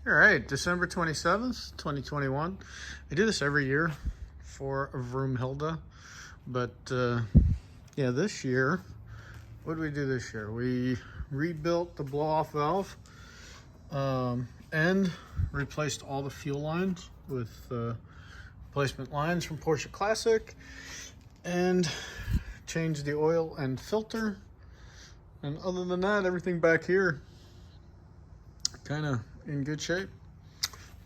All right, December 27th, 2021. I do this every year for Vroomhilda, but yeah, this year, what did we do this year? We rebuilt the blow-off valve and replaced all the fuel lines with replacement lines from Porsche Classic, and changed the oil and filter. And other than that, everything back here kind of in good shape.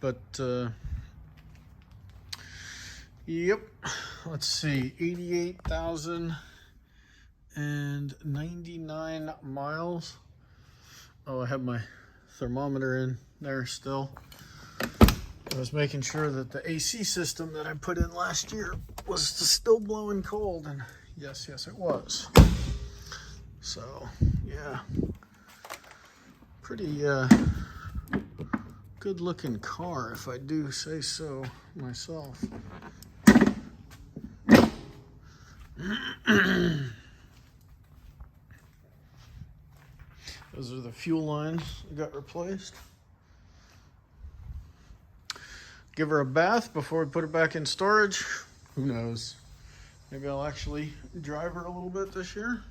But yep, let's see, 88,099 miles. Oh, I have my thermometer in there still. I was making sure that the AC system that I put in last year was still blowing cold, and yes, it was. So yeah, pretty good looking car, if I do say so myself. Those are the fuel lines that got replaced. Give her a bath before we put her back in storage. Who knows? Maybe I'll actually drive her a little bit this year.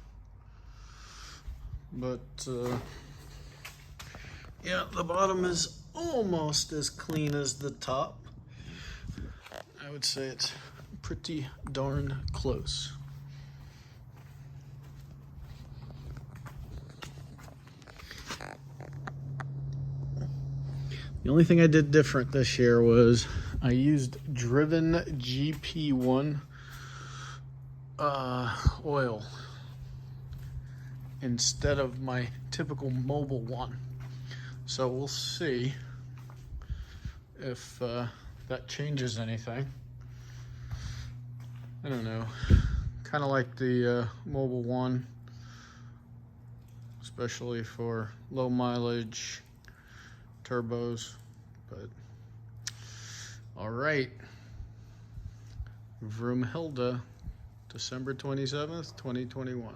But yeah, the bottom is almost as clean as the top. I would say it's pretty darn close. The only thing I did different this year was I used Driven GP1 oil instead of my typical Mobil one. So we'll see if that changes anything. I don't know. Kind of like the Mobil one, especially for low mileage turbos. But all right, Vroomhilda, December 27th, 2021.